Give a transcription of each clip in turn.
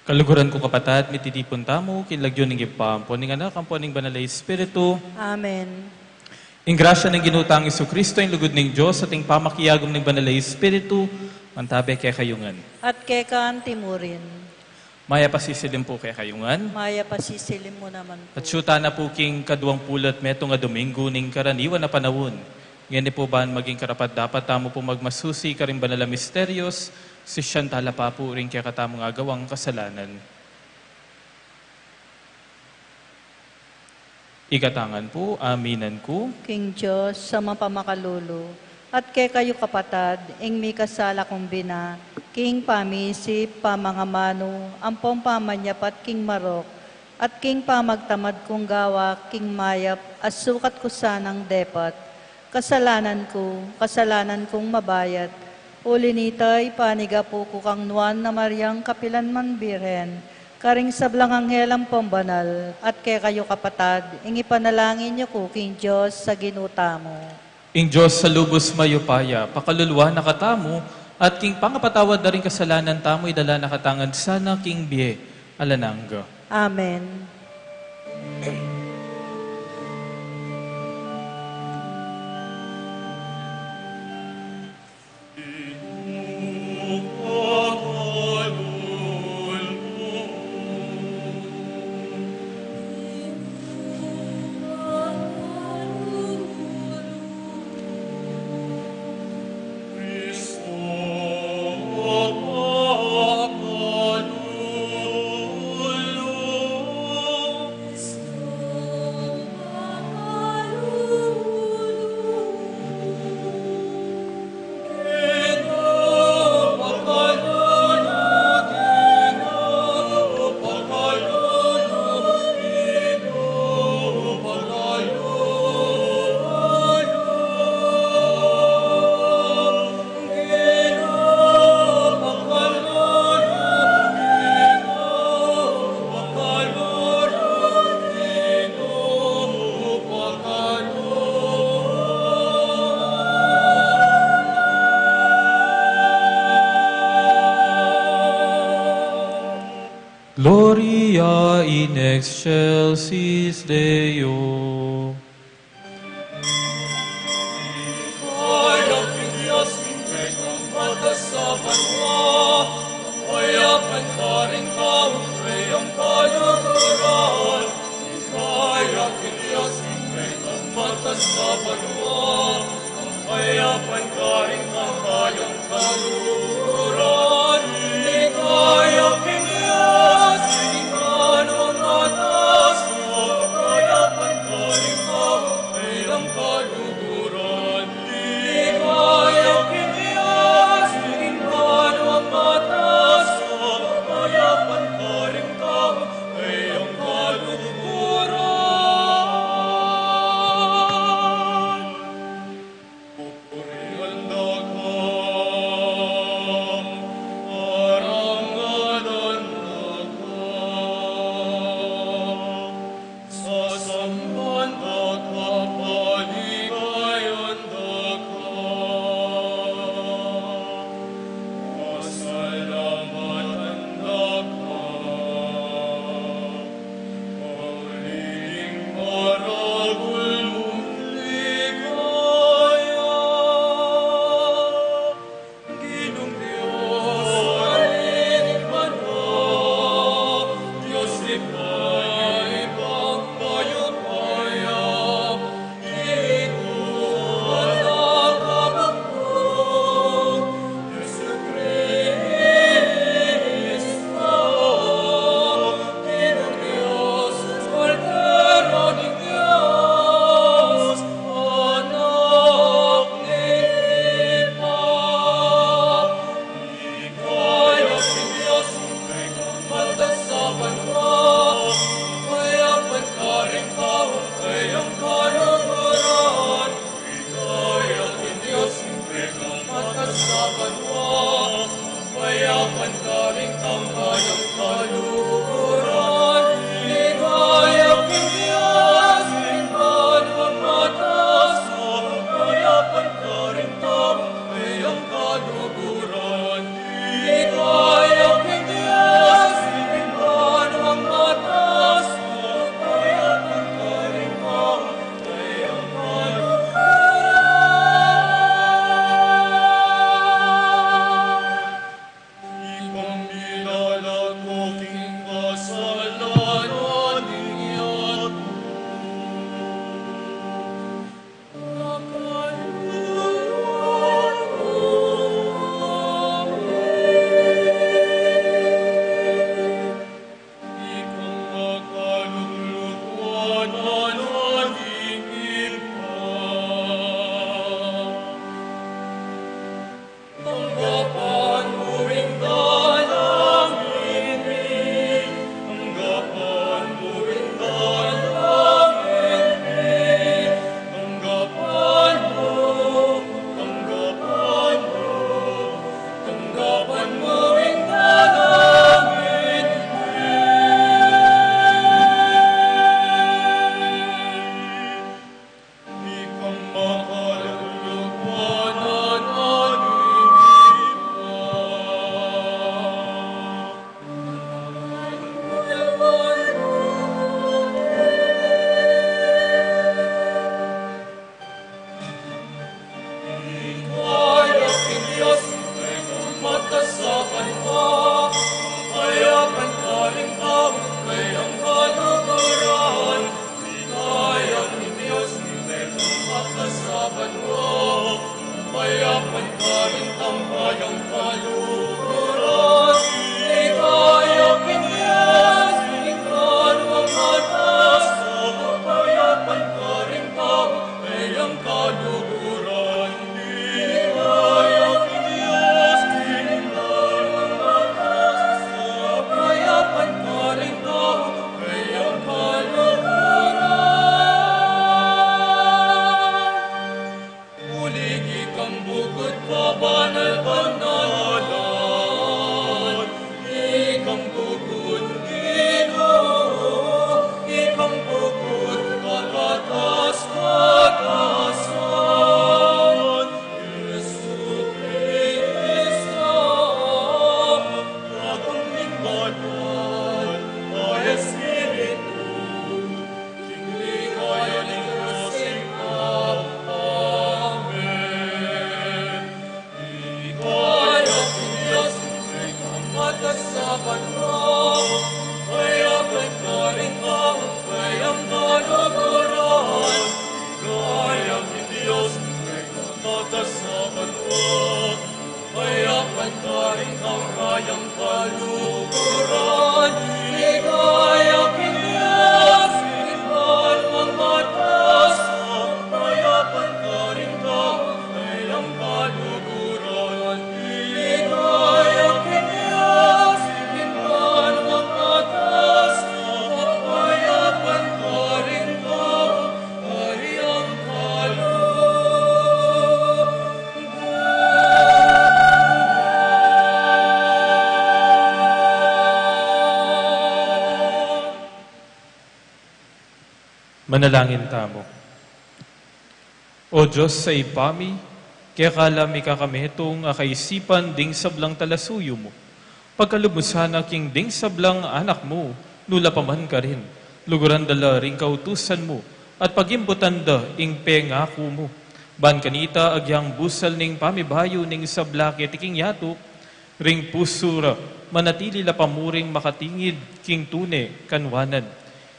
Kaluguran ko kapatad, mititipon tamo, kinlagyo ng ipampo, ning anak, ang puning banalay Espiritu. Amen. In grasya ng ginutang Isu Kristo, in lugod ng Diyos, ating pamakiyagom ng banalay Espiritu, mantabe kay kayungan. At kekan timurin. Maya pasisilim po kay kayungan. Maya pasisilim mo naman po. At syuta na po king kaduwang pulat meto nga Domingo ning karaniwan na panawon. Ngayon po ba maging karapat dapat tamo po magmasusi karing banala misterios, si siyan tala pa po rin kaya katamong agawang kasalanan. Ikatangan po, aminan ko. King Diyos, sa mapamakalulu, at kay kayo kapatad, ing mi kasala kong bina, king pamisip, pamangamano, ampong pamanyapat king marok, at king pamagtamad kong gawa, king mayap, as sukat ko sanang depat, kasalanan kong mabayat, ulinitay, paniga po ko kang nuan na Maryang kapilan man birhen, karing sablang anghel ang pambanal, at kay kayo kapatad, ing ipanalangin niyo ko, King Diyos, sa ginuta mo. Ing Diyos sa lubos mayupaya, pakaluluwa na katamo, at king pangapatawad na rin kasalanan tamo, idala na katangan sana king biye, alanangga. Amen. Gloria in excelsis Deo. Kaya Diyos, hindi kang matasapan mo. Kayapan ka rin tao, kayang kaluguran. Kaya Diyos, hindi kang matasapan mo. Kayapan ka rin tao, kayang kaluguran. Kaya Diyos, hindi ka nung matas mo. Kayapan ka rin tao, kayang kaluguran. Kaya Diyos, hindi ka nung matas mo. Kayapan ka rin tao, kayang kaluguran. Pupurihan na ka, arangalan na ka. Sasamban na ka, paligayan na ka. Pasalamatan na ka. Pauliling maragul mong ligaya. Ginong Diyos, arinig man mo. Diyos ibang bayupaya. Ito ang nakabagpong Yesu Cristo. Ginong Diyos, Cordero ni Diyos, anak ni Iba. Kaya Diyos, may kamatasapan mo. Kayapan ka rin tao, kayang kaluguran. Kaya Diyos, may kamatasapan mo. Kayapan ka rin tao, kayang kaluguran. Kaya Diyos, may kamataas mo. Kayapan ka rin tao, kayang kaluguran. Kaya Diyos, may kamataas mo. Kayapan ka rin tao, kayang kaluguran. Ibang minalaking kasalanan niya't Ikang makalulukuan ang ating Tanggapan mo'y dalangin, tanggapan mo'y dalangin, tanggapan mo, tanggapan mo, tanggapan mo'y dalangin. Ikang makalulukuan ang ating Kaya Diyos, may kamatasapan mo. Kayapan ka rin tao, kayang kaluguran. Kaya Diyos, may kamatasapan mo. Kayapan ka rin tao, kayang kaluguran. Kaya Diyos, ikaw ang matas mo. Kayapan ka rin tao, kayang kaluguran. Kaya Diyos, ikaw ang matas mo. Kayapan ka rin tao, kayang kaluguran. Muling ikang bukod pa banal-banalan. Ikang bukod Ginoo, ikang bukod kataas-katasan. Yesu Cristo, bagong banal. pantaring kang kayang kalukuran, ikaya kinias, ikan ang matas, kaya pantaring kang kayang kalukuran, ikaya kinias, ikan ang matas, kaya pantaring kang kayang Manalangin tamo. O Diyos sa ipami, kaya kalami kakametong akaisipan ding sablang talasuyo mo. Pagkalumusan aking ding sablang anak mo, nula paman ka rin. Luguran dala ring kautusan mo, at pagimbutan da ing pengako mo. Ban kanita agyang busal ning pamibayo ning sablake tiking yatok, ring pusura, manatili la pamuring makatingid king tune kanwanan.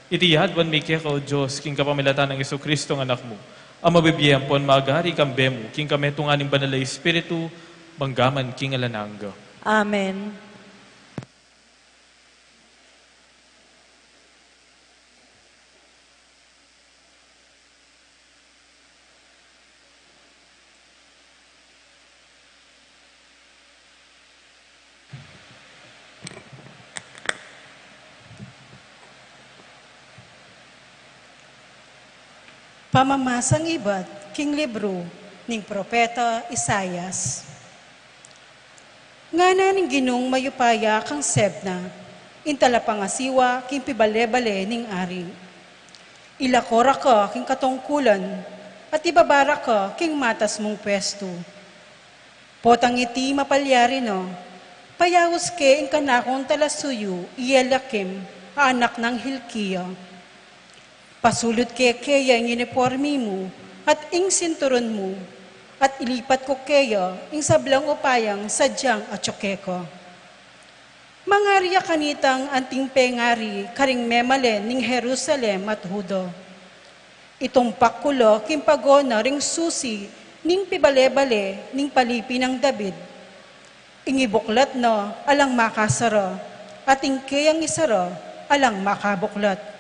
Itiyadwan mi kaya o Diyos, king kapamilatan ng Jesu-Kristo ng anak mo. Ang mabibiyang pon magari kambemo, king kametong aning banal na Espiritu, banggaman king alananga. Amen. Pamamasang iba't king libro ning propeta Isayas. Nga na ning ginong mayupaya kang sebna, intala pangasiwa king pibale-bale ning ari. Ilakora ka king katungkulan, at ibabara ka king matas mong pwesto. Potang iti mapalyari no, payawos ke ing kanakong talasuyo, Ielakim, anak ng Hilkiya. Pasulot kaya ang uniforme mo at ing sinturon mo, at ilipat ko kaya ing sablang upayang sadyang atsoke ko. Mangarya kanitang anting pengari karing memalen ning Jerusalem at Hudo. Itong pakulo kimpagona ring susi ning pibale-bale ning palipi ng David. Ingibuklat no alang makasara, at ing kayang isara alang makabuklat.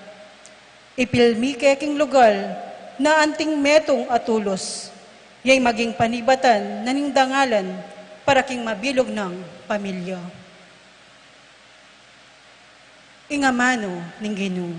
Ipilmi keking lugal na anting metong atulos, yay maging panibatan na ning dangalan para king mabilog ng pamilya. Ingamano ning Ginoo.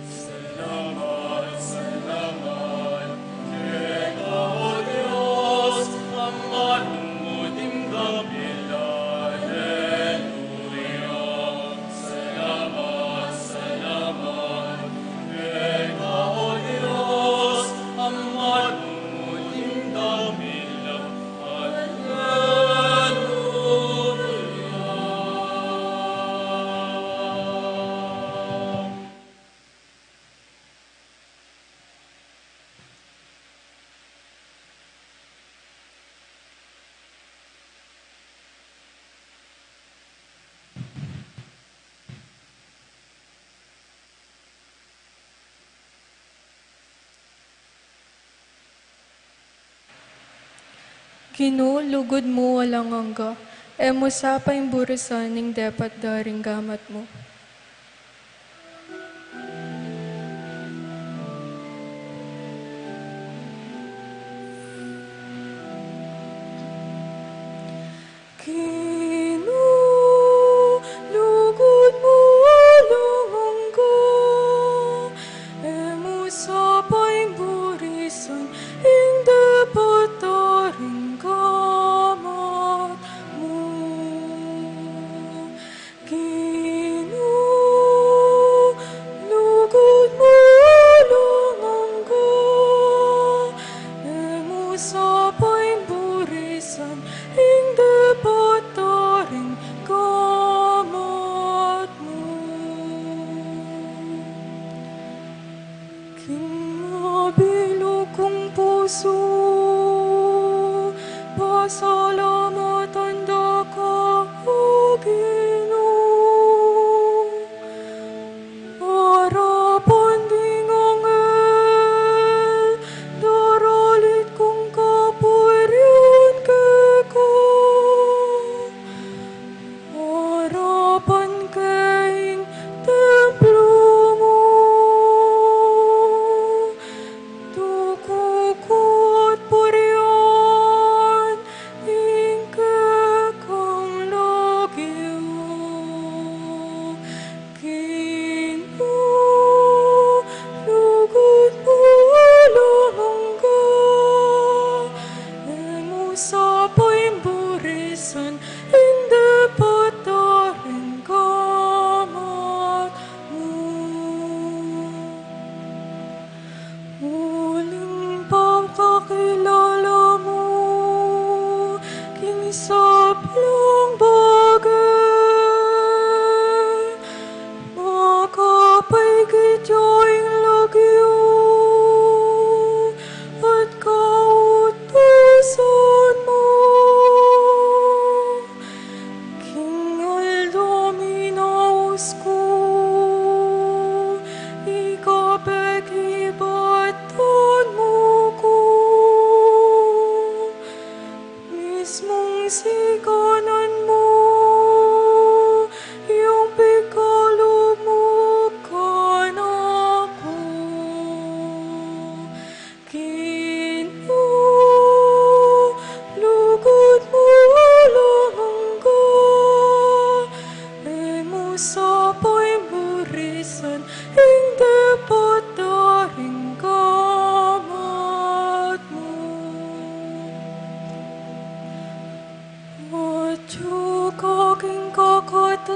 Salamat, salamat, Eka o Diyos, Ama lumuting kapila, Hallelujah. Salamat, salamat, Eka o Diyos, Ama lumuting kapila, Hallelujah. Ginoo, lugod mo walang hangga, emo sa paimburisan ning dapat daring gamat mo. Ginoo, lugod mo walang hangga, emo sa paimburisan ing dapat daring gamat mo. Ginoo, lugod mo walang hangga, emo sa paimburisan ing dapat daring gamat mo. Kinabilog kong puso, pasalamatan da ka, O Ginoo. Harapan di nga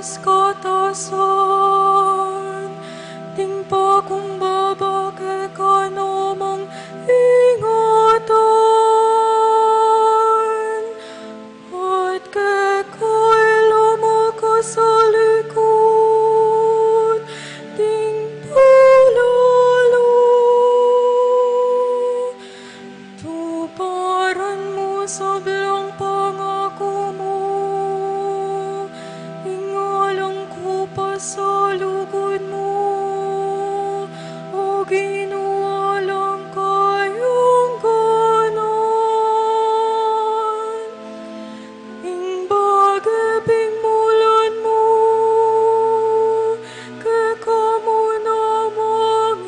Diyos katasan, ting pa kung babake ka namang ingatan, at kekay lumakas sa likod, ting palalo. Tuparan mo sa bilang pangako mo, ingalang ko pa sa lugod mo, o ginuwalang kayong ganan. Imbagay mulan mo, kekamo namang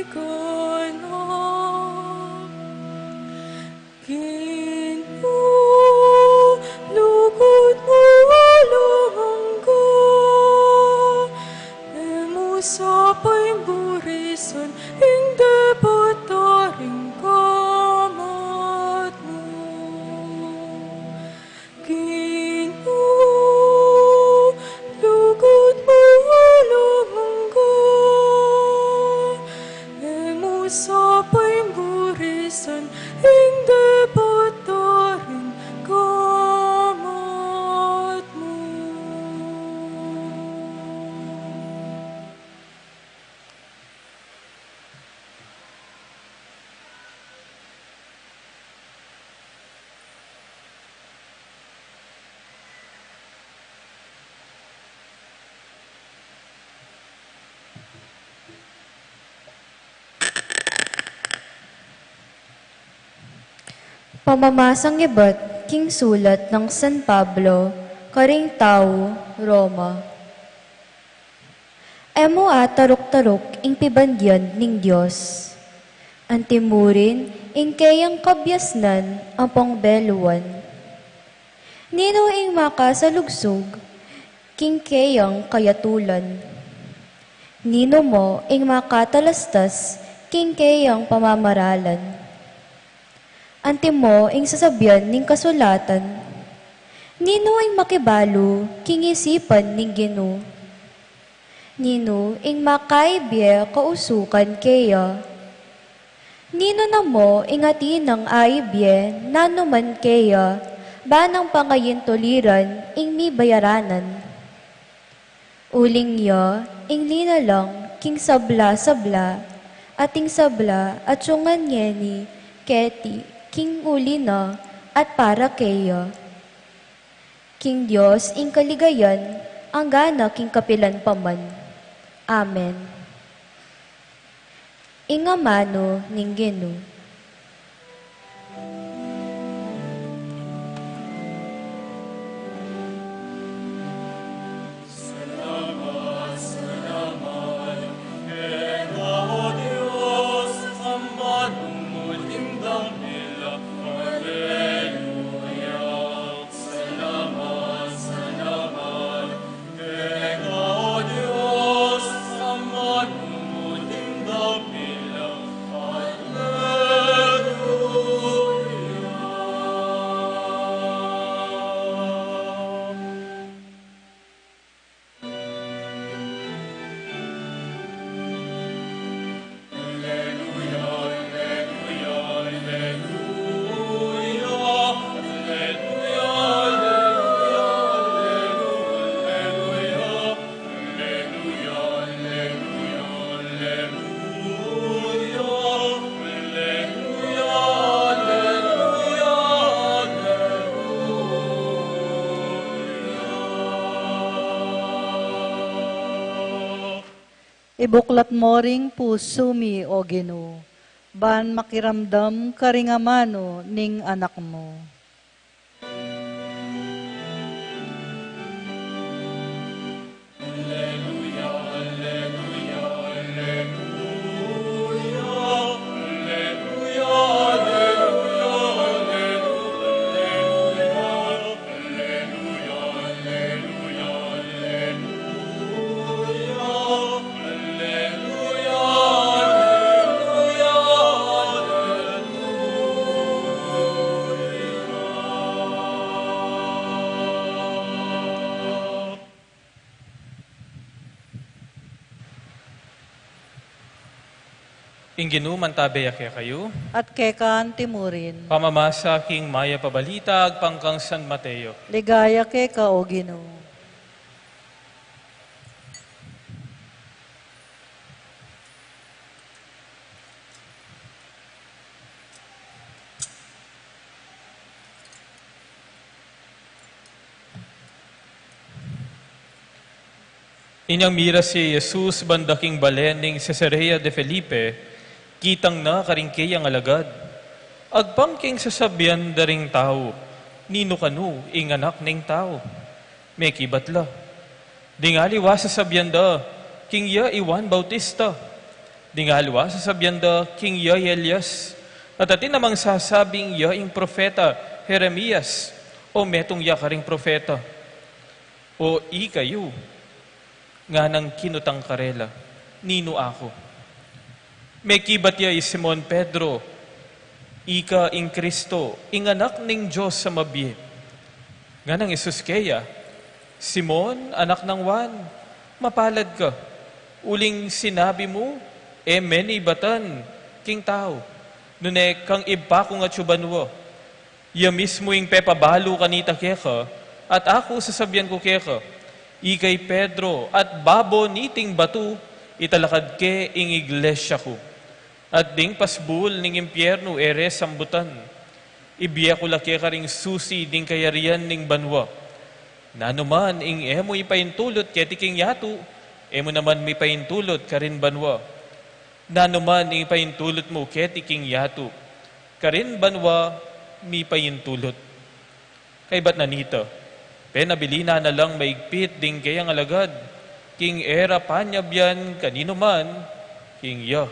ikanan. Lugod mo walang hangga, emusapay burisan, hindi pataring kamat mo. Lugod mo walang hangga, emusapay burisan, hindi pataring kamat mo. Pamamasang iba't king sulat ng San Pablo, karing tao, Roma. Emo tarok-tarok ing pibandyan ning Diyos. Antimurin ing kayang kabyasnan ang pangbeluan. Nino ing makasalugsog, king kayang kayatulan. Nino mo ing makatalastas, king kayang pamamaralan. Ante mo ing sasabyan ning kasulatan, nino ing makibalo, king isipan ning Ginoo. Nino ing makaibye kausukan kaya, nino na mo ing atinang aibye, nanuman kaya, banang pangayin tuliran ing mi bayaranan. Uling ya, ing linalang, king sabla-sabla, ating sabla at syungan yeni, keti, king ulina at para kaya. King Diyos ing kaligayan, ang gana king kapilan paman. Amen. Ingamano ning Ginoo. Ibuklat mo ring puso mi, O Ginoo, ban makiramdam karingamano ning anak mo. Inginuman tabaya kaya kayo. at kekan timurin. Pamamasa king maya pabalita, agpangkang San Mateo. Ligaya keka o Ginoo. Inyang mira si Jesus bandaking balening Cesarea de Felipe, kitang na karingkay ang alagad. Agpangking sasabihan daring tao, nino kanu ing anak ning tao. May kibatla. Dingaliwa sasabihan da, king ya Iwan Bautista. Dingaliwa sasabihan da, king ya Elias. At atin namang sasabing ya ing profeta Jeremias, o metong ya karing profeta. O kayo, nga ng kinutang karela, nino ako. May kibat ya Simon Pedro, ika ing Kristo, ing anak ning Diyos sa mabiye. Nga ng Isus kaya, Simon, anak ng Juan, mapalad ka. Uling sinabi mo, many batan, king tao. Nune kang iba ko nga tsubanwo. Ya mismo ing pepabalo kanita keka, at ako sasabihan ko keka, ikay Pedro at babo niting batu, italakad ke ing iglesia ko. At ding pasbul ning impyerno ere sambutan. Ibiya ko laki karing susi ding kayarian ning banwa. Nanuman ing emo ipaintulot keti king yatu, emo naman may paintulot karin banwa. Nanuman ing ipaintulot mo keti king yatu, karin banwa mi paintulot. Kay ba't nanito? Penabilina na lang maigpit ding kayang alagad. King era panyabyan kanino man, king ya,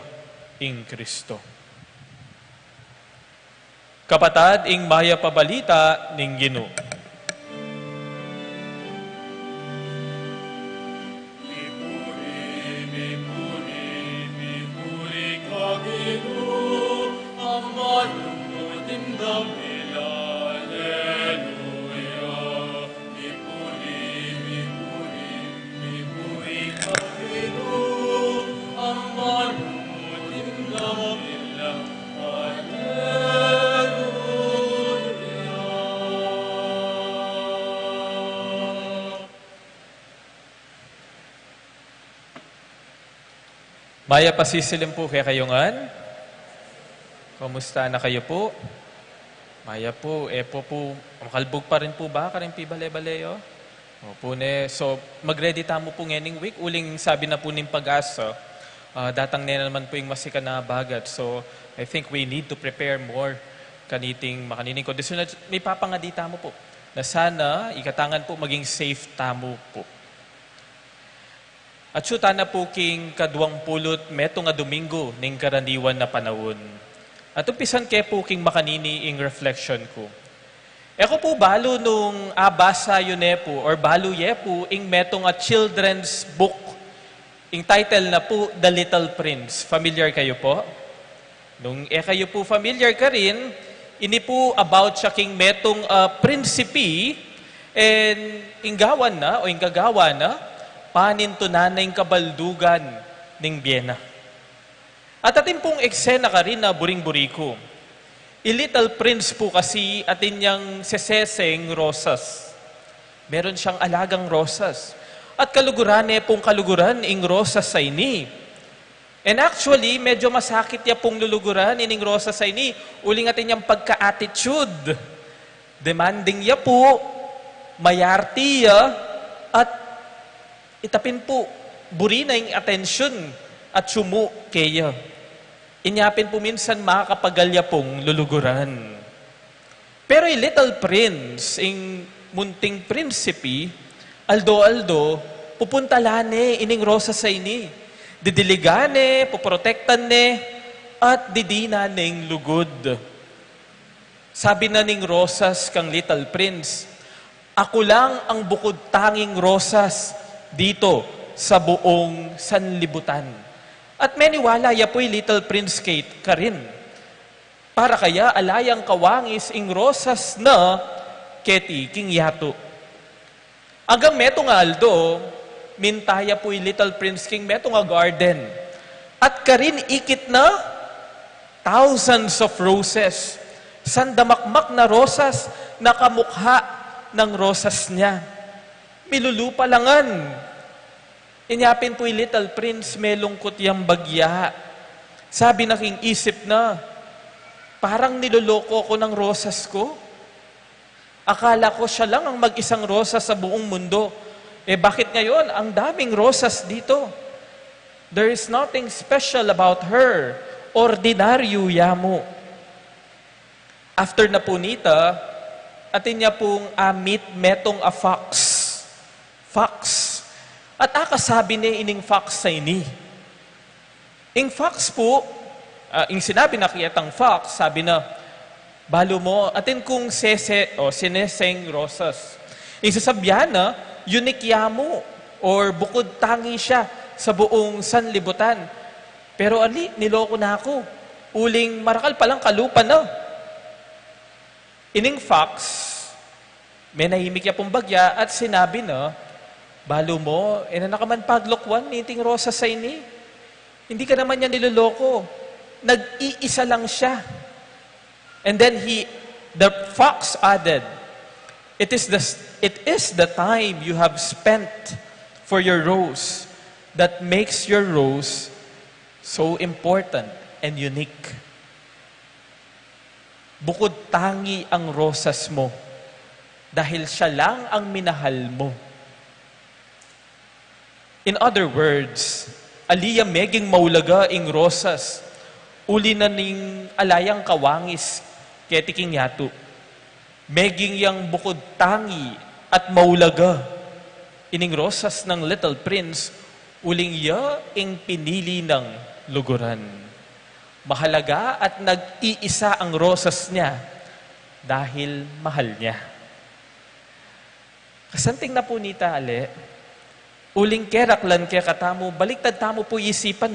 ing Kristo. Kapatad ing maya pabalita ning Ginoo. Mipuri ka Ginoo, ang manunod damdamila, Alleluia. Mipuri ka Ginoo, ang manunod damdamila, Alleluia. Maya pasisilim po kaya kayongan. Kumusta na kayo po? Maya po, po, makalbog pa rin po ba? Karing pibale-baleo? Opo ne. So, mag-ready tamo po ngening week. Uling sabi na po ning pag-asa, datang na naman po yung masika na bagat. So, I think we need to prepare more kaniting makanining kondisyon. May papangadi tamo po na sana ikatangan po maging safe tamo po. At syuta na po king kaduang pulot meto nga Domingo ning karaniwan na panahon. At umpisan kay po king makanini ing reflection ko. Eko po balo nung abasa yun po or balo ye po ing meto nga children's book. Ing title na po The Little Prince. Familiar kayo po? Nung kayo po familiar ka rin, ini po about siya king metong prinsipi and inggawan na o inggagawa na panintunan na yung kabaldugan ng Biena. At atin pong eksena ka rin na buring-buriko. Little Prince po kasi atin niyang seseseng rosas. Meron siyang alagang rosas. At kaluguran pong kaluguran ing rosas sa ini. And actually, medyo masakit niya pong luluguran ining rosas sa ini. Uling atin niyang pagka-attitude. Demanding niya po, mayarti at itapin po, buri na yung atensyon at sumu kaya. Inyapin po minsan makakapagalya pong luluguran. Pero yung Little Prince, yung munting prinsipi, aldo-aldo, pupuntalane ining rosa sa ini. Didiligane, puprotektan ne, at didina ning lugod. Sabi na ning rosas kang Little Prince, ako lang ang bukod tanging rosas dito sa buong sanlibutan. At meniwala ya po'y Little Prince Kate ka rin. Para kaya alayang kawangis ing rosas na keti king yato. Agang meto nga aldo, mintaya po'y Little Prince King meto nga garden. At karin ikit na thousands of roses. Sandamakmak na rosas, nakamukha ng rosas niya. Milulupalangan. Inyapin po'y Little Prince, may lungkot yang bagya. Sabi na king isip na, parang niloloko ko ng rosas ko. Akala ko siya lang ang mag-isang rosas sa buong mundo. Bakit ngayon ang daming rosas dito? There is nothing special about her. Ordinaryo yamo. After na po nita, atin niya pong meet metong a fox. Fox. At akasabi ni ining fox sa ini. Ing fox po, ing sinabi na kiyatang fox, sabi na, balo mo, atin kung sineseng rosas. Ing sasabyan na, unique yamo, or bukod tangi siya sa buong sanlibutan. Pero niloko na ako. Uling marakal palang kalupan na. Ining fox, may nahimik ya pong bagya at sinabi na, balo mo, nakaman paglokwan, niting rosa sa ini. Hindi ka naman niya niloloko. Nag-iisa lang siya. And then the fox added, it is the time you have spent for your rose that makes your rose so important and unique. Bukod tangi ang rosas mo dahil siya lang ang minahal mo. In other words, aliya meging maulaga ing rosas, uli na ning alayang kawangis, ketiking yato. Meging yang bukod tangi at maulaga, ining rosas ng Little Prince, uling ya ing pinili ng luguran. Mahalaga at nag-iisa ang rosas niya dahil mahal niya. Kasanting na po nita, ale, uling keraklan kaya katamo, baliktad tamo po isipan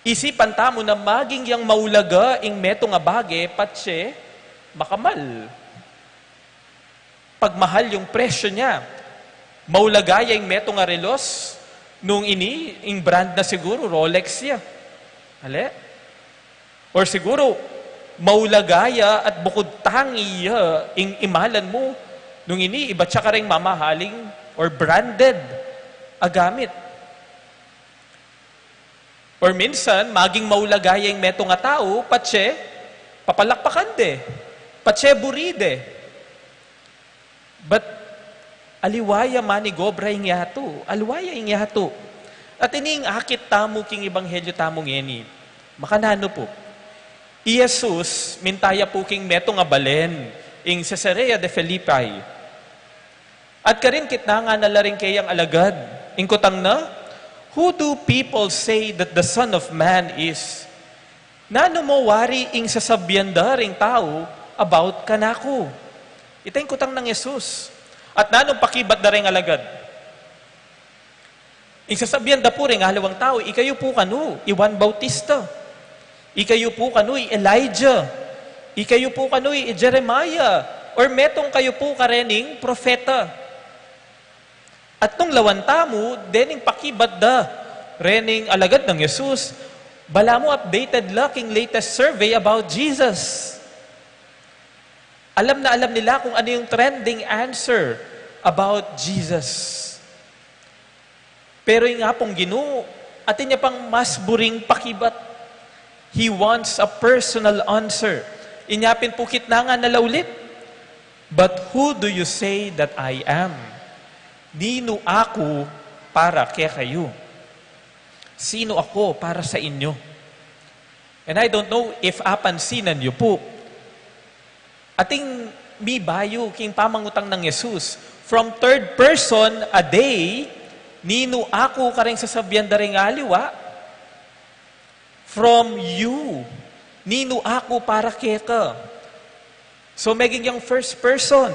Isipan tamo na maging yang maulaga ing meto nga bage, patse, makamal. Pagmahal yung presyo niya. Maulagaya ing meto nga relos, nung ing brand na siguro, Rolex siya. Ale? Or siguro, maulagaya at bukod tangi ing imalan mo, nung iba siya ka rin mamahaling or branded agamit. Or minsan, maging maulagaya yung meto nga tao, patse, papalakpakan de. Patse buride. But, aliwaya manigobra yung yato. Aliwaya yung yato. At ining akit tamo king ibanghelyo tamo ngeni. Makanano po. Jesus, mintaya po king meto nga balen, ing Caesarea de Philippi. At karin kitna nga nalaring kayang alagad. Ingkutang na, who do people say that the Son of Man is? Nano mo wari ing sasabyan ring tao about kanako? Itay kutang ng Jesus. At nanong pakibat da ring alagad? Ing sasabyan da po ring halawang tao, ikayo po kanu, Juan Bautista. Ikayo po kanu, Elijah. Ikayo po kanu, Jeremiah. Or metong kayo po karening propeta. At nung lawan tamo, dening pakibat da, rening alagad ng Jesus, bala mo updated laking latest survey about Jesus. Alam na alam nila kung ano yung trending answer about Jesus. Pero yung nga pong Ginoo, atin niya pang mas buring pakibat. He wants a personal answer. Inyapin po kitna nga nalaulit. But who do you say that I am? Nino ako para kay kayo? Sino ako para sa inyo? And I don't know if apansinan niyo po. Ating mibayo king pamangutang ng Jesus. From third person a day, nino ako ka rin sasabyan da rin aliwa. From you, nino ako para kay ka? So meging yung first person.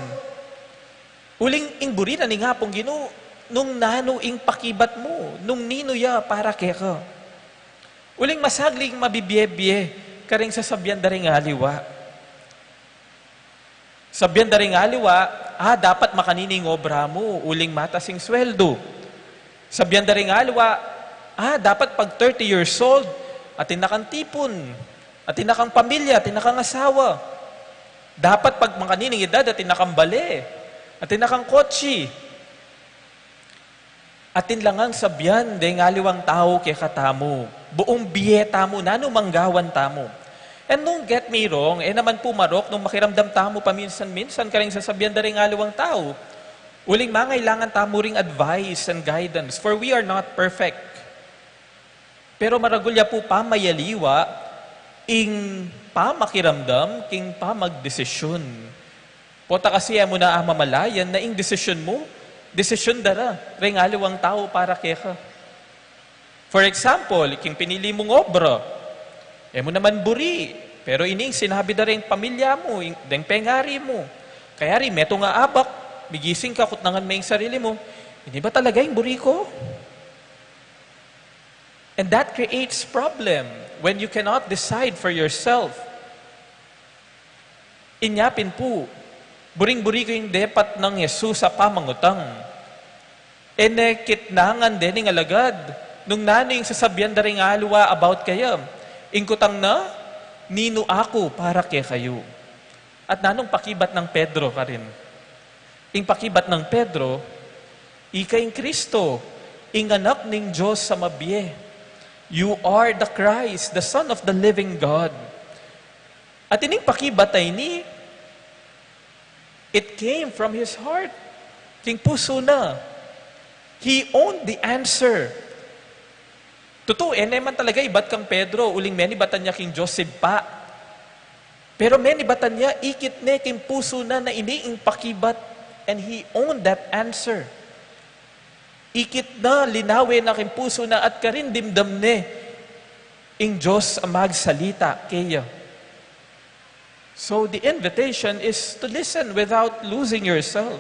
Uling ing burina ni nga pong Ginoo, nung nano ing pakibat mo, nung nino ya para kay ka. Uling masagling mabibye-bye, karing sasabyan da rin aliwa. Sabyan da rin aliwa, dapat makanining obra mo, uling matasing sweldo. Sabyan da rin aliwa, dapat pag 30 years old, at tinakang tipon, at tinakang pamilya, tinakang asawa. Dapat pag makaninang edad, at tinakang bale, at tinakang kotsi. At tinlangang sabyan, dahil ngaliwang tao kay katamo. Buong biyeta mo, nano manggawan tamo. And don't get me wrong, naman po marok, nung makiramdam tamo paminsan-minsan, ka rin sasabihan da rin ngaliwang tao. Uling mangailangan tamo ring advice and guidance, for we are not perfect. Pero maragulya po pamayaliwa, ing pamakiramdam, king pamagdesisyon. Pota kasi mo na mamalayan na ing desisyon mo, desisyon dara, ring aliwang tao para keka. For example, king pinili mong obra, mo naman buri, pero ining sinabi da rin pamilya mo, deng pengari mo. Kaya rin, meto nga abak, bigising ka, kutnangan mo yung sarili mo, hindi ba talaga yung buri ko? And that creates problem when you cannot decide for yourself. Inyapin po, buring-buri ko yung depat ng Jesus sa pamangutang. Kitnangan din ng alagad, nung naning sasabihan da rin alwa about kaya, ingkutang na, nino ako para kay kayo. At nanong pakibat ng Pedro ka rin. Ing pakibat ng Pedro, ikaing Kristo, ing anak ning Diyos sa mabiye. You are the Christ, the Son of the living God. At ining pakibatay ni, it came from his heart. King puso na. He owned the answer. Totoo, naman talaga, ibat kang Pedro, uling meni batan niya king Joseph pa. Pero meni batan niya, ikit ne king puso na iniing pakibat, and he owned that answer. Ikit na, linawe na king puso na, at karin dimdam ne, ing Diyos ang magsalita kaya. So the invitation is to listen without losing yourself.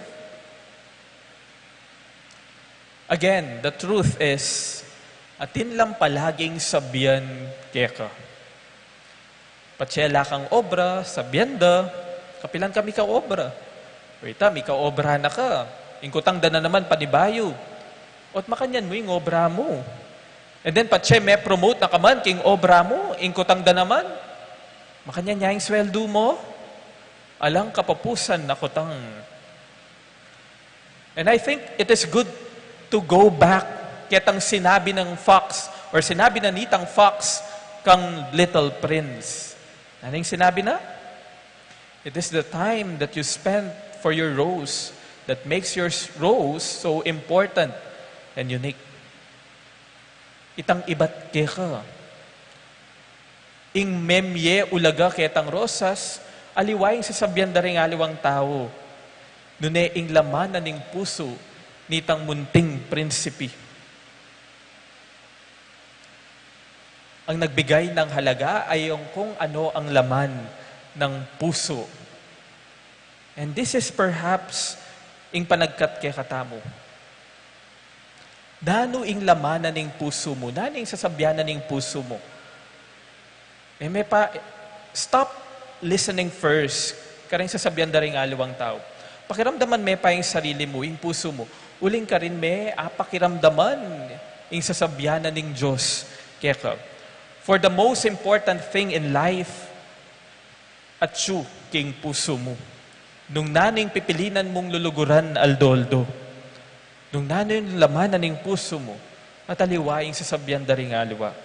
Again, the truth is, atin lang palaging sabyan keka. Patsela kang obra, sabyan da, kapilan kami ka obra. Wita, mi ka obra na ka. Ingkutang da na naman panibayo. Ot makanyan mo yung obra mo. And then patse may promote na kaman king obra mo, ingkutang da naman. Makanyan niya yung sweldo mo. Alang kapapusan na kutang. And I think it is good to go back ketang sinabi ng fox or sinabi na nitang fox kang Little Prince. Anong sinabi na? It is the time that you spend for your rose that makes your rose so important and unique. Itang ibat keka. Ing memye ulaga ketang rosas, aliwayang sasabyan da rin aliwang tao. Nune ing laman na ning puso, nitang munting prinsipi. Ang nagbigay ng halaga ay yung kung ano ang laman ng puso. And this is perhaps ing panagkat kay katamo. Nano ing laman na ning puso mo, nano ing sasabyanan ning puso mo. May pa, stop listening first. Karing sasabyan da rin aliwang tao. Pakiramdaman may pa yung sarili mo, yung puso mo. Uling ka rin may pakiramdaman yung sasabyanan ning Diyos. Kaya for the most important thing in life, at siya, king puso mo. Nung naning pipilinan mong luluguran, aldoldo. Nung naning lamanan ng puso mo, at aliwaing sasabyan da rin aliwa.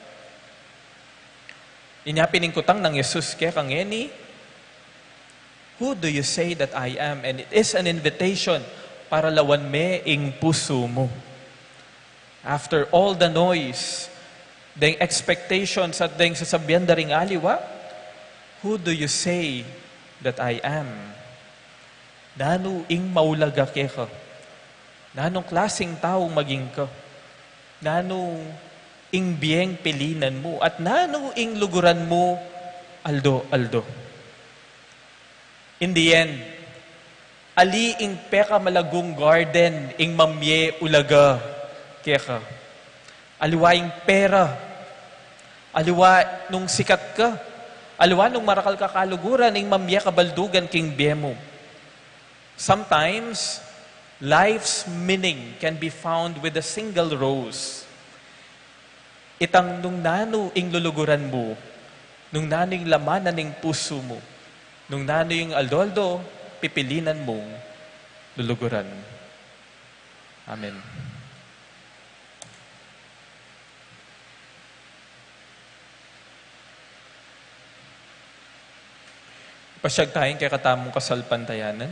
Inyapin kutang ng Jesus kaya kang eni, who do you say that I am? And it is an invitation para lawan me ing puso mo. After all the noise, the expectations at the sasabyan da ring aliwa, who do you say that I am? Nano ing maulaga keka? Nanong klaseng tao maging ka? Nano ing biyeng pilinan mo? At nano ing luguran mo, aldo? In the end, ali ing peka malagong garden, ing mamye ulaga keka? Aliwaing pera. Aliwa nung sikat ka. Aliwa nung marakal ka kaluguran, ing mamya kabaldugan king biyemo. Sometimes, life's meaning can be found with a single rose. itang nung nano ing luluguran mo, nung nano ing lamanan ing puso mo, nung nano ing aldoldo, pipilinan mong luluguran. Amen. Pasyag tayong kay katamong kasalpantayanan.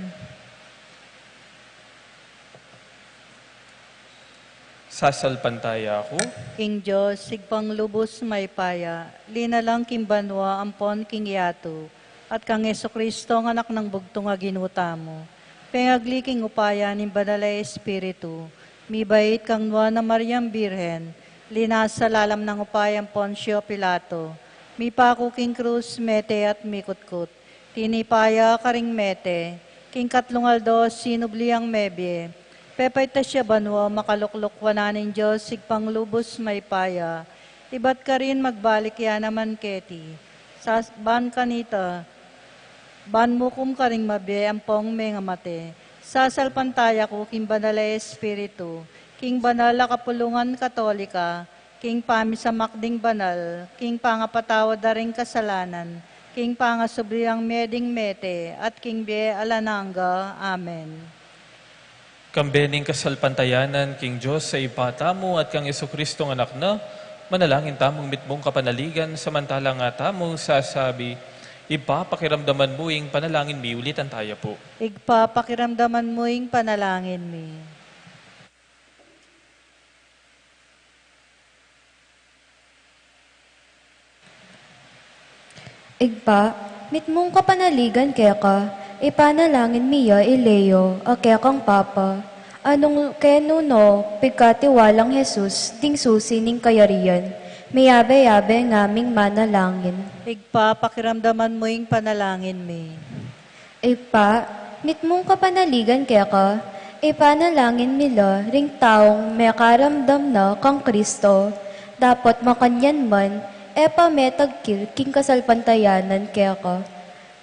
Sasalpantaya ako. King Diyos, sigpang lubos may paya, linalang kimbanwa ampon king yato, at kang Kristo ang anak ng bugtong nga ginuta mo. Pengagliking upaya ni Banalay Espiritu, mibait kang nwa na Mariam Birhen, linasa lalam ng upayang Poncio Pilato, mipako king krus, mete at mikutkut, tinipaya karing mete, king katlungaldo sinubliang mebye, pepay ta siya banwa makaluklok wananin Diyos, sigpang lubos may paya, ibat ka rin magbalik ya naman keti, sa ban kanita, ban mo kum karing mabye ampong mga mate, sasalpantaya ko king banalay espiritu, king banala kapulungan katolika, king pami sa makding banal, king pangapatawa daring kasalanan, king pangasubriang meding mete, at king bie alananga. Amen. Kambening kasalpantayanan, King Diyos, sa ipata mo at kang Kristo ng anak na, manalangin tamong mitmong kapanaligan, samantala nga tamong sasabi, ipapakiramdaman mo ing panalangin mi, ulitan tayo po. Igpapakiramdaman mo ing panalangin mi. Igpa, mitmong kapanaligan kaya ka, ipanalangin miya ileo, kaya kang papa. Anong kenuno, pigkatiwalang Jesus, ding susi ning kayarian, miyabe-yabe ngaming manalangin. Igpapakiramdaman mo ing panalangin mi. Igpa, mitmong kapanaligan kaya ka, ipanalangin nila ring taong may karamdam na kang Kristo, dapat makanyan man, pametagkil king kasalpantayanan kaya ka,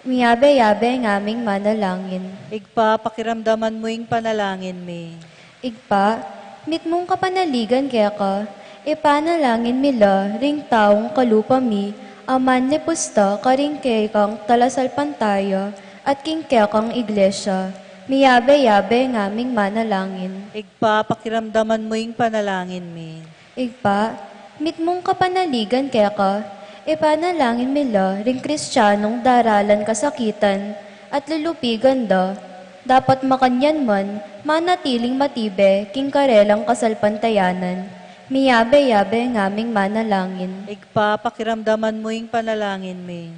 miyabe-yabe ngaming manalangin. Igpapakiramdaman mo ing panalangin mi. Igpa, mitmong kapanaligan kaya ka, ipanalangin nila ring taong kalupa mi, aman ni pusta karing kay kang talasalpantaya, at king kaya kang iglesia, miyabe-yabe ngaming manalangin. Igpapakiramdaman mo ing panalangin mi. Igpa, mitmong kapanaligan kaya ka, ipanalangin nila ring kristyanong daralan kasakitan at lulupigan da, dapat makanyan man, manatiling matibe, king karelang kasalpantayanan, miyabe-yabe ngaming manalangin. Igpapakiramdaman mo ing panalangin mi.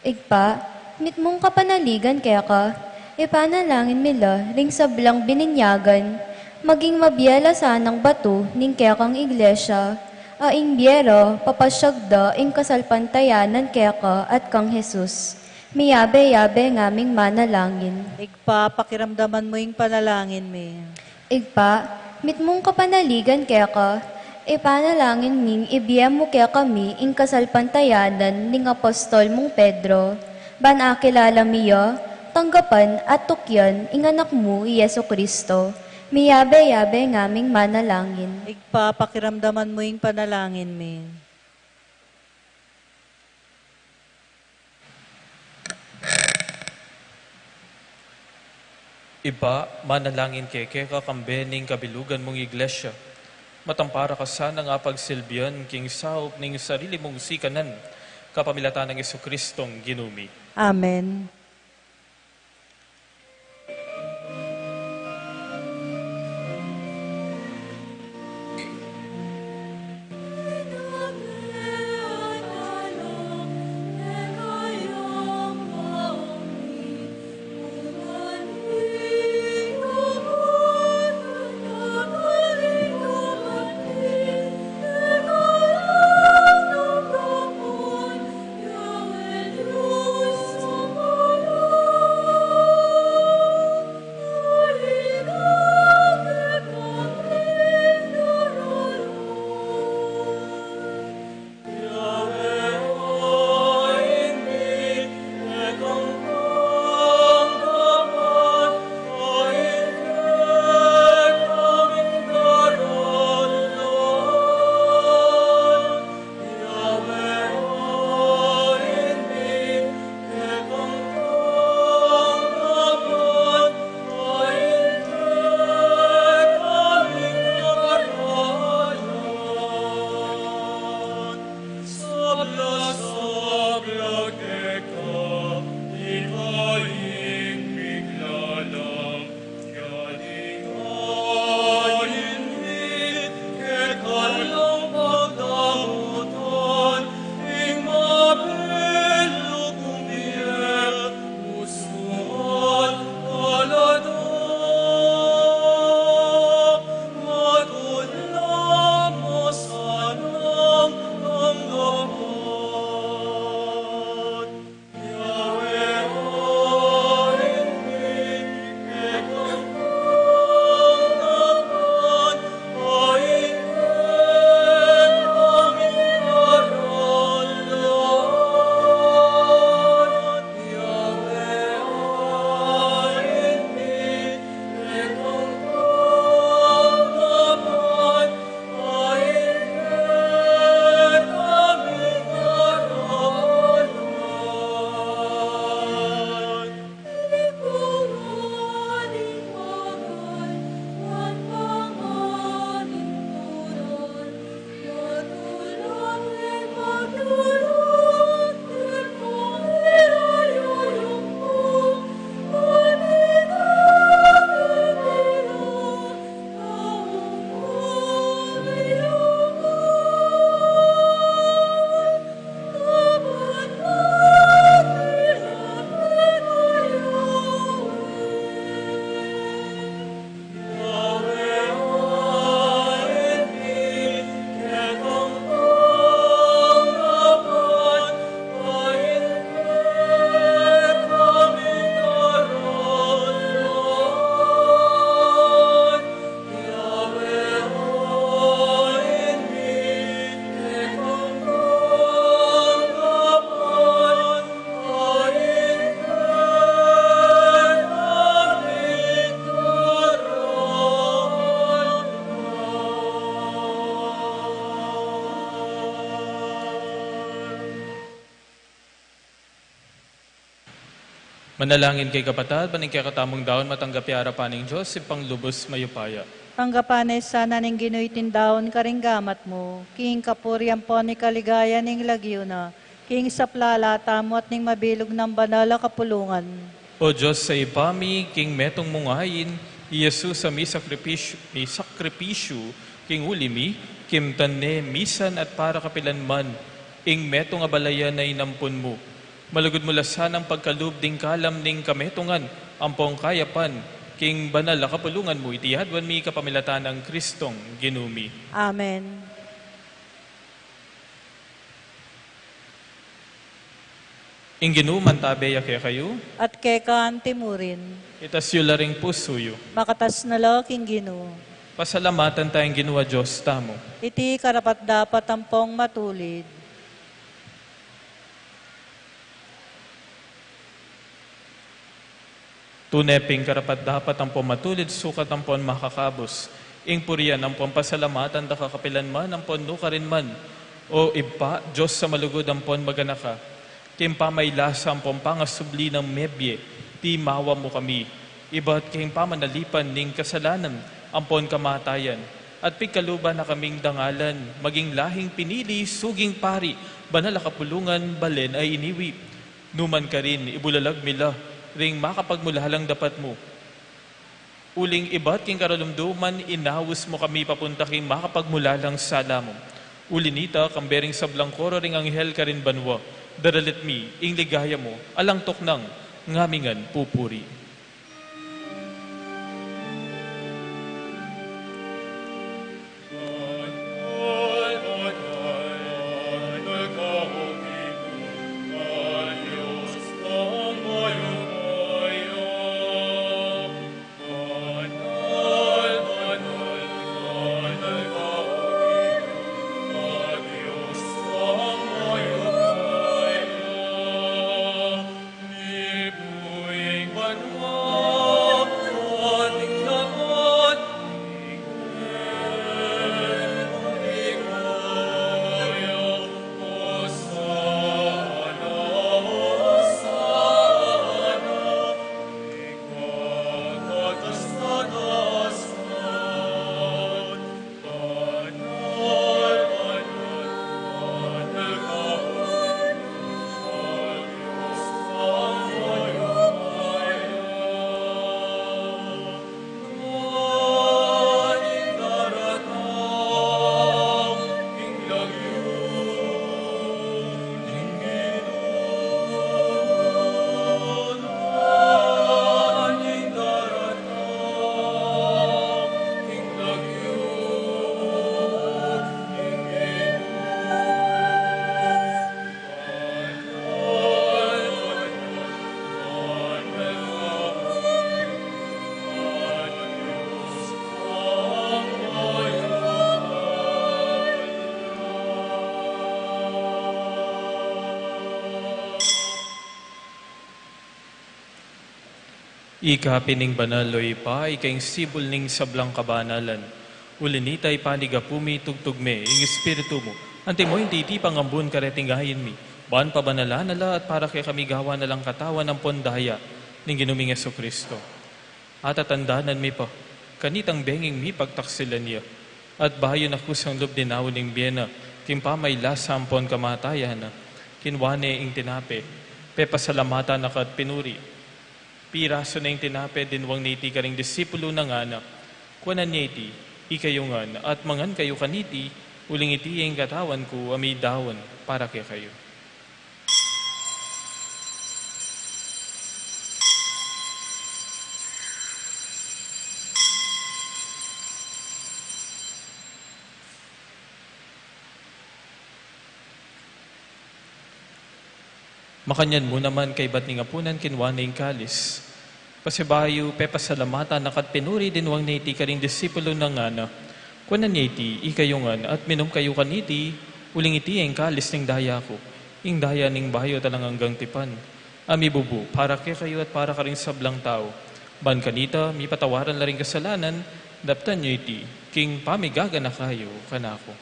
Igpa, mitmong kapanaligan kaya ka, ipanalangin nila ring sablang bininyagan, maging mabiyala sanang bato ning kaya kang iglesia, aing biyero, papasyagda, ing kasalpantayanan kaya ka at kang Jesus. Miyabe-yabe ngaming manalangin. Igpapakiramdaman mo ing panalangin mi. Igpa, mitmong kapanaligan kaya ka, ipanalangin ming ibiyem mo kaya kami ing kasalpantayanan ning apostol mong Pedro, ban akilala miya, tanggapan at tukyan ing anak mo, Yesu Kristo, miyabe-yabe ngaming manalangin. Igpapakiramdaman mo ing panalangin mi. Iba, manalangin keke kakambening kabilugan mong iglesia. Matampara ka sana nga pagsilbiyan, king saup ning sarili mong sikanan, kapamilatan ng Kristong ginumi. Amen. Manalangin kay kapatad, baning kay katamong daon, matanggapi arapaning Diyos, ipang lubos mayupaya. Tanggapanay sana ning Ginoy tindaon karinggamat mo, king kapurian po ni kaligaya ning lagyo na, king saplala tamo at ning mabilog ng banala kapulungan. O Diyos sa ipami, king metong mungayin, Yesus sa mi sakripisyo, king ulimi, kim tanne, misan at para kapilanman, ing metong abalayan na inampun mo. Malugod mula sanang pagkalub ding kalam ning kametungan, ampong kayapan, king banal na kapulungan mo, itihadwan mi kapamilatan ng Kristong ginumi. Amen. Ing ginuman tabeya kaya kayo, At kekaan timurin, itasyo laring pusuyo. makatas na laking Ginoo. Pasalamatan tayong ginawa Diyos tamo. Iti karapat dapat tampong matulid. Tuneping karapat dapat ang pumatulid, sukat ang pon makakabos. Ing puriyan ang pon pasalamatan, da kakapilan man, ang pon nuka rin man. O iba, Diyos sa malugod ang pon maganaka. Kimpa may lasa ang pon pangasubli ng mebye, ti mawa mo kami. Iba't kimpa manalipan ning kasalanan, ang pon kamatayan. At pikaluba na kaming dangalan, maging lahing pinili, suging pari, banal na kapulungan, balen ay iniwi. Numan ka rin, ibulalag mila, ring makapagmulahalang dapat mo. Uling iba't king karalumduman, inawos mo kami papunta king makapagmulalang sala mo. Ulinita, kambering sablang koro ring anghel ka rin banwa. Daralit mi, ing ligaya mo, alang toknang, ngamingan pupuri. Ikapining banaloy pa, ikaing sibol ning sablang kabanalan. Ulinitay panigapumi tugtugme, ing espiritu mo. Ante mo hindi ti pangambun karetingahin mi. Baan pa banalan nala at para kay kami gawa na lang katawan ng pondaya ning ginuming Jesucristo. At atandanan mi pa, kanitang benging mi pagtaksilan niya. At bahayo na kusang loob dinawon ning biyena, kimpamay lasampon kamatayan na, kinwane ing tinape, pepasalamata na kat pinuri. Piraso na yung tinape, dinwang niti ka ring disipulo ng anak. Kuanan niya iti, ikayungan, at mangan kayo kaniti, uling iti yung katawan ko, ami dawon, para kay kayo. Makanyan mo naman kay ba't ningapunan kinwana yung kalis. Pasibayo, pepasalamata nakat pinuri dinwang niti ka ring disipulo ng ana. Kuanan niya iti, ikayungan, at minom kayo kaniti, uling iti yung kalis ning daya ko. Ing daya ning bayo talang hanggang tipan. Ami bubu, para kay kayo at para ka ring sablang tao. Ban kanita, mi patawaran la ring kasalanan, daptan niyo iti, king pamigaga na kayo, kanako.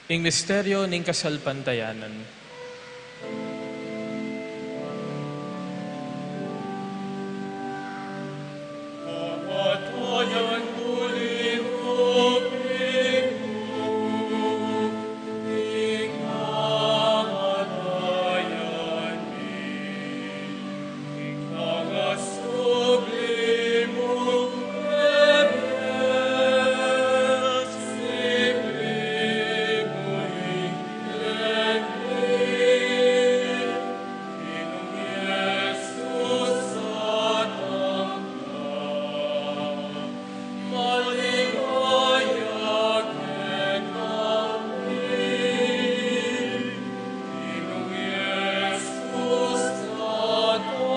Ing misteryo ning kasalpantayanan. Kamatayan muli mo, Pinoy, kamatayan din. Ikaw nga sublimong Ebes, sublimong Inglendi, Pinong Jesus sa maligaya kami, Pinong Jesus sa maligaya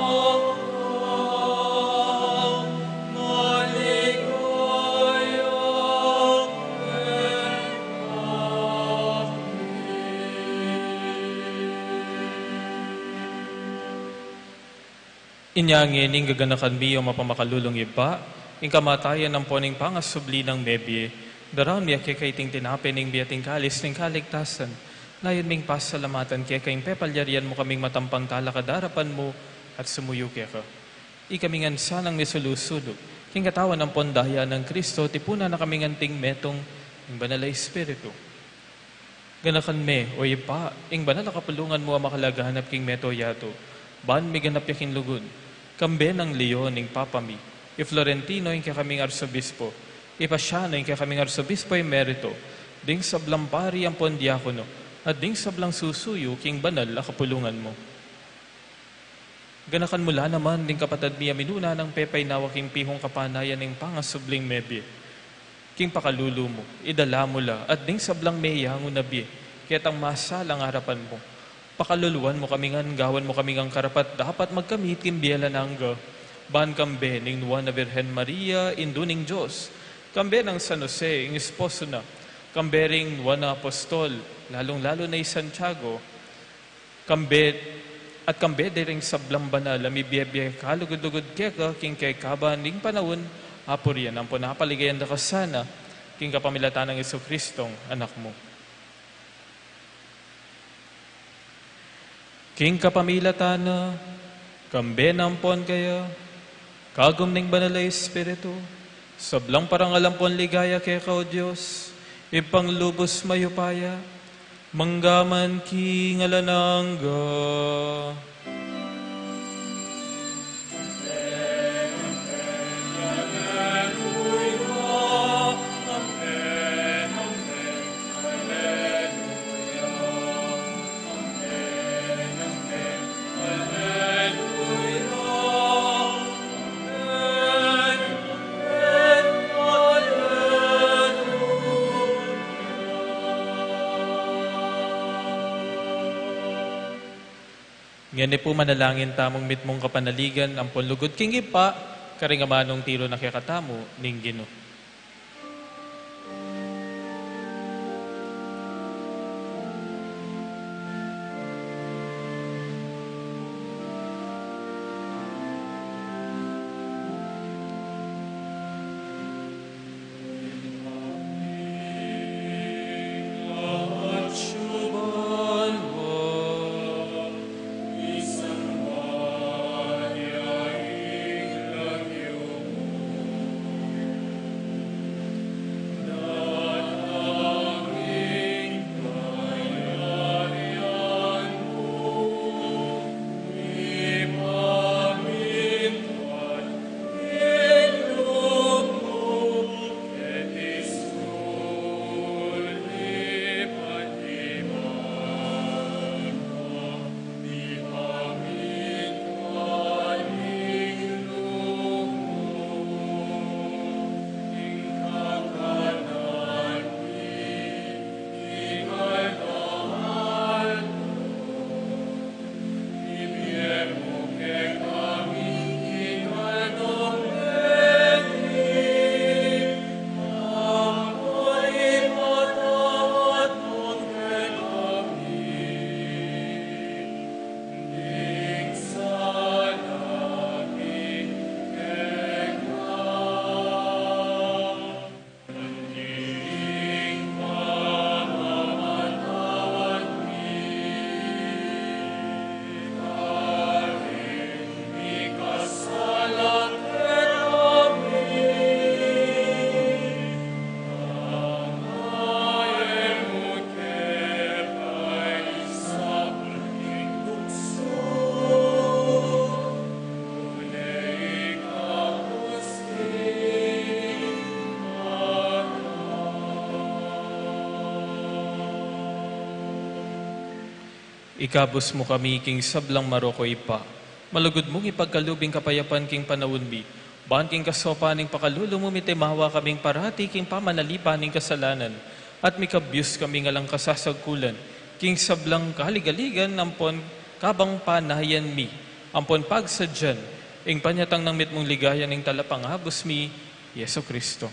Inyangin ing gaganakan mi o mapamakalulong iba, ing kamatayan ng poning pangasubli ng mebye, daran miya kay kaiting tinapin ing biyating kalis ng kaligtasan, layon ming pasalamatan kaya kayong pepalyarian mo kaming matampang talakadarapan mo at sumuyo kaya ka. Ikamingan sanang nisulusudo, king katawan ng pondaya ng Kristo, tipuna na kaming anting metong ing banal na Espiritu. Ganakan me o ipa, ing banal na kapulungan mo ang makalagahanap king meto yato, ban mi ganap yakin lugod, kambe ng Leon ing papami, Florentino ing kakaming arsobispo, ipasyano ing kakaming arsobispo emerito, ding sablang pari ang pondiakono, at ding sablang susuyo king banal na kapulungan mo. Ganakan mula naman ding kapatad miya minuna ng pepay nawaking pihong kapanayan ng pangasubling mebye. King pakalulu mo, idala mo la, at ding sablang meyango na biye, kaya't ang masalang harapan mo. Pakaluluan mo kamingan, gawan mo kaming ang karapat, dapat magkamit kimbiyala nangga. Ban kambe ning Nuana Virgen Maria, induning Diyos. Kambe ng San Jose, ing esposo na. Kambe ring Nuana Apostol, lalong-lalo na Santiago. Kambe at kambede ring sablang banal, amibiyebye kalugod-lugod keka, king kay kaban ning panahon, apurian ang punapaligayan da kasana, king kapamilatan ng Jesucristong anak mo. King kapamilatan na, kambe nampon kaya, kagum ning banal na Espiritu, sablang parang alampon ligaya kaya o Diyos, ipanglubos mayupaya, manggaman ki ngalanangga. Ngani po manalangin tamong mitmong kapanaligan, ang ponlugod king ipa, karingamanong tiro na kikatamo, ning Ginoo. Ikabos mo kami king sablang marokoy pa. Malugod mong ipagkalubing kapayapan king panawunbi. Baan king kasopaning pakalulo mo mitimawa kaming parati king pamanalipan ning kasalanan. At mikabyus kami ngalang kasasagkulan. King sablang kahaligaligan ampon kabang panayan mi. Ampon pagsadyan. Ing panyatang ng mitmong ligaya ning talapang habos mi, Yeso Kristo.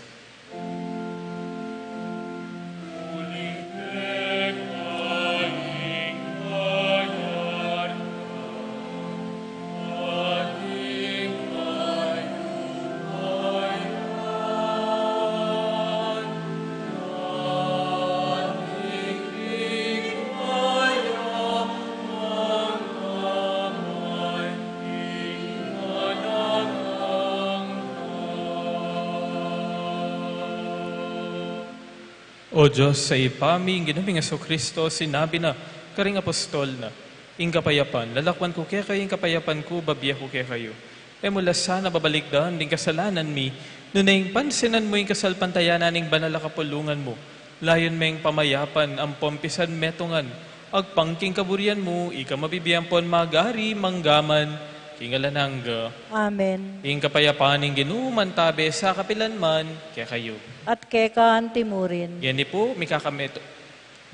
O Diyos, sa ipaming ginaming Yeso Kristo, sinabi na, karing apostol na, ing kapayapan, lalakwan ko kaya kayo, ing kapayapan ko, babiya ko kaya kayo. E mula sana babalikdan, ding kasalanan mi, nunaing pansinan mo yung kasalpantayanan ning banal na kapulungan mo. Layon meng pamayapan, ang pompisan metungan, agpangking kaburian mo, ika mabibiyampon magari, manggaman, kingalanangga. Amen. Ing kapayapaan ning ginuman tabe sa kapilanman, kaya kayo. At kekaan timurin. Yan po, mikakameto.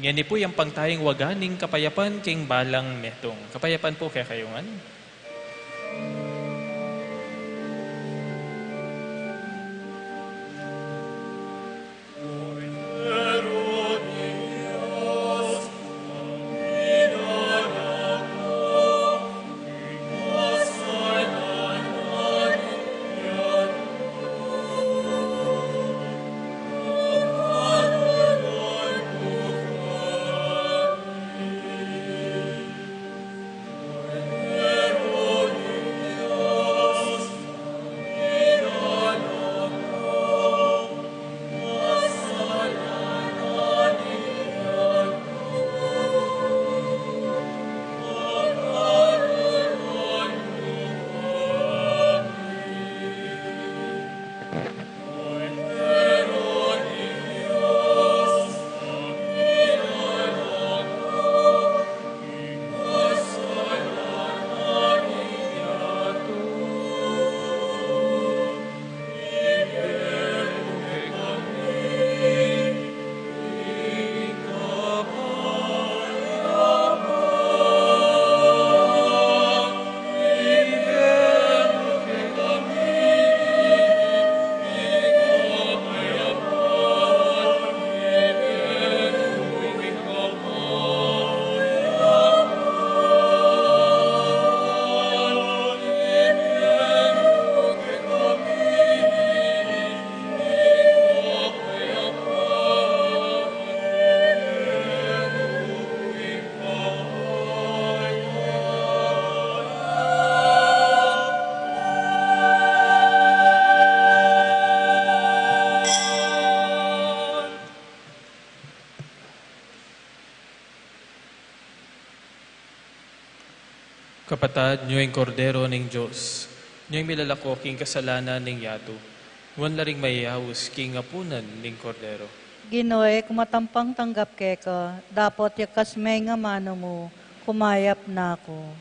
Yan po yung pangtayong waganing kapayapan king balang metong. Kapayapan po kaya kayongan. Kapatad, nyo yung kordero ng Diyos. Nyo yung milalako king kasalanan ng yato. Ngon laring mayahus king apunan ng kordero. Ginoy, kumatampang tanggap keka, dapat yakas may nga mano mo, kumayap na ako.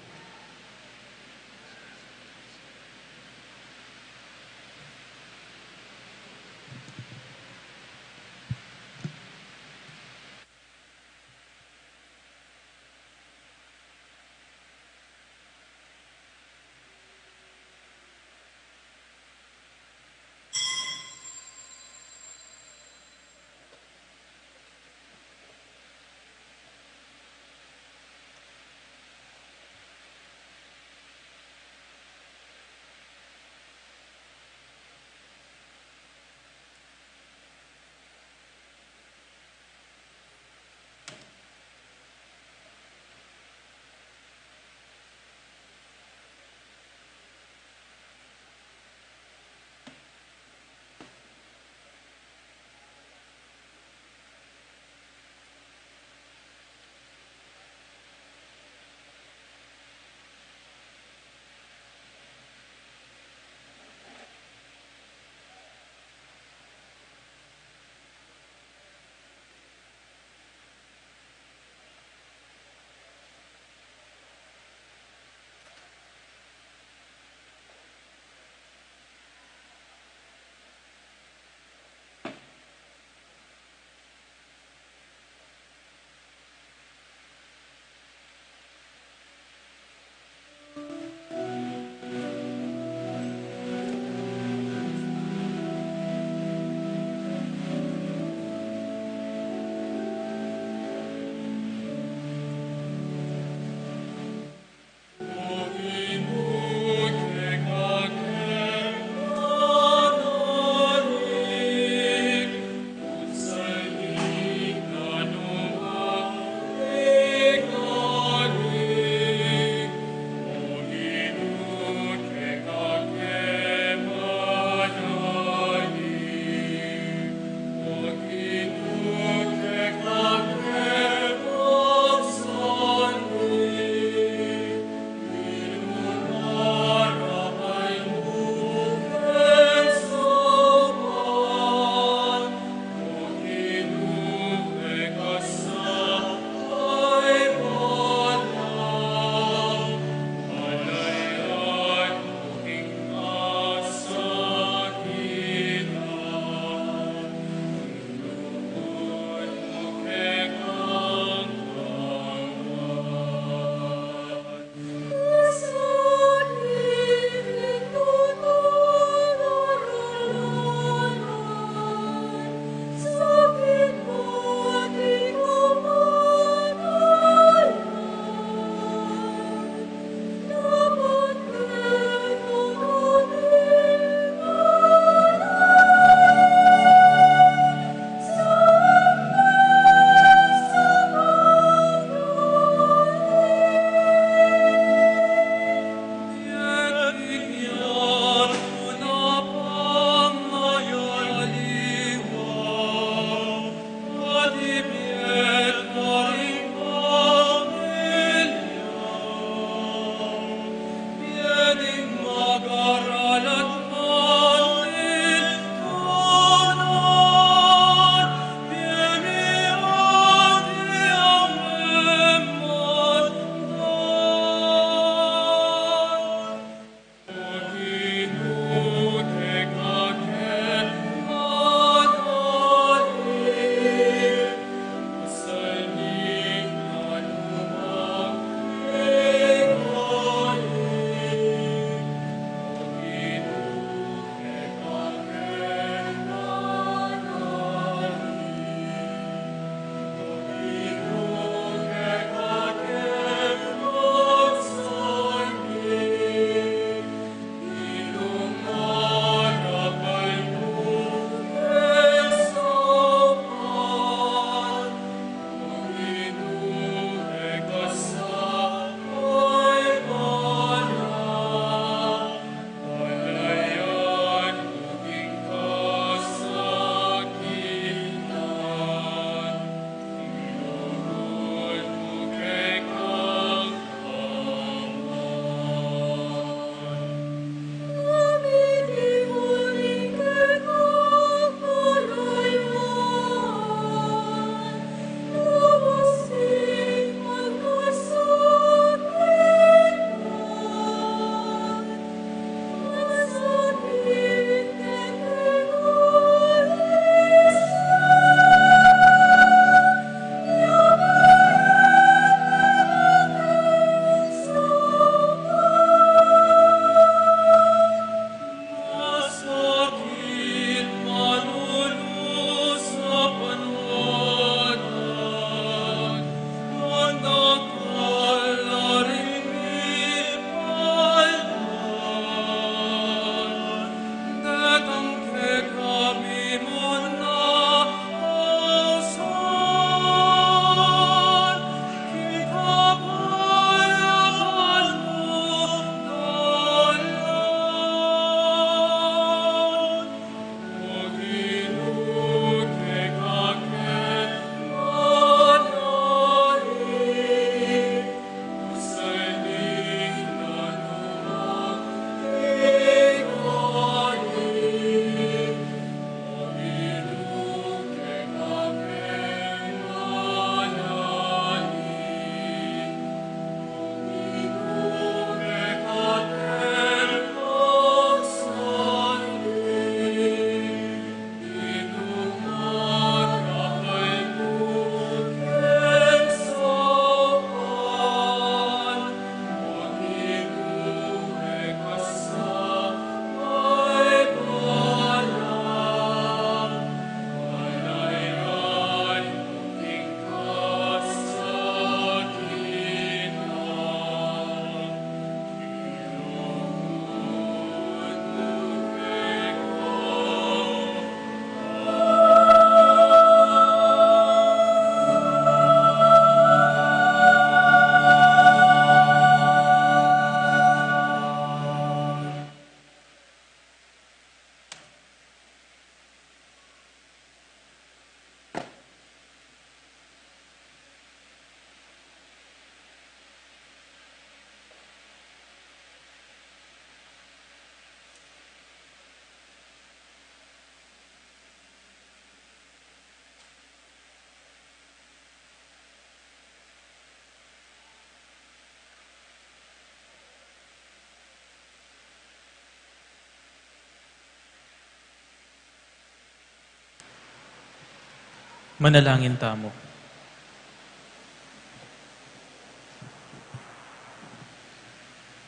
Manalangin tamo.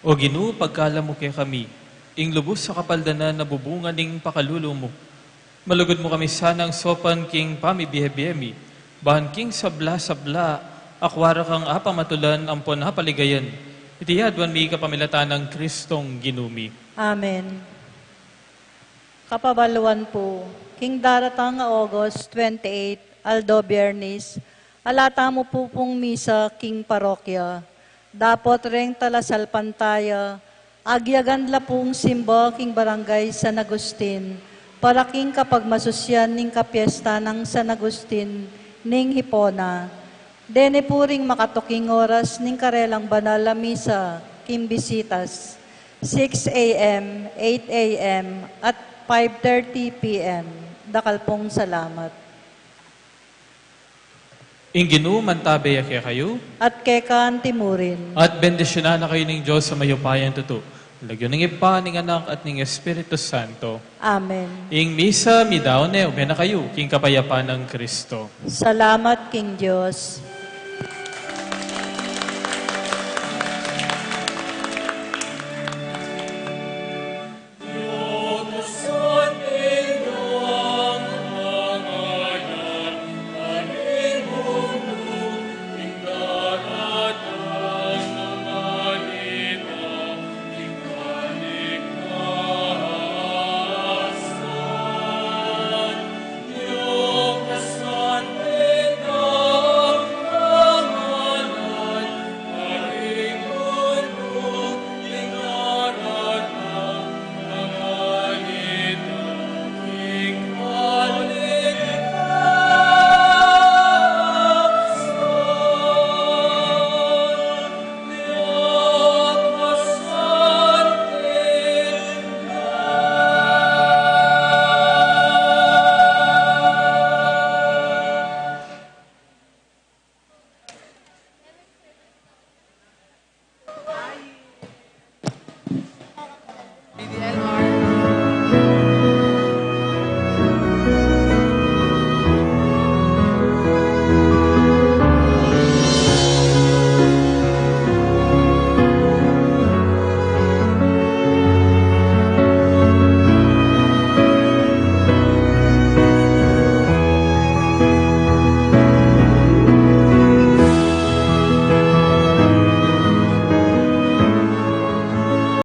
O Ginoo, pagkala mo kay kami, ing lubos sa kapaldanan na bubunga ning pakalulo mo. Malugod mo kami sanang sopan king pamibihebiyemi, bahan king sabla-sabla, akwara kang apamatulan ampon hapaligayan. Itiyadwan mi kapamilatan ng Kristong ginumi. Amen. Kapabaluan po, king daratang nga August 28, Aldo Biernes, alata mo po pong misa king parokya. Dapot ring talasal pantaya, agyagan la pong simba king barangay San Agustin, para king kapag masusyan ning kapiesta ng San Agustin ning Hipona. Dene puring makatuking oras ning karelang banal la misa king bisitas, 6 a.m., 8 a.m., at 5:30 p.m. Dakal pong salamat. Ing Ginoo, mantabay kaya kayo, At kekan timurin. at bendisyonan na kayo ng Diyos sa mayupayan tuto. Lagyo ng Ipa, ng Anak, at ng Espiritu Santo. Amen. Ing misa, midaw na, umena kayo, king kapayapaan ng Kristo. Salamat, King Diyos.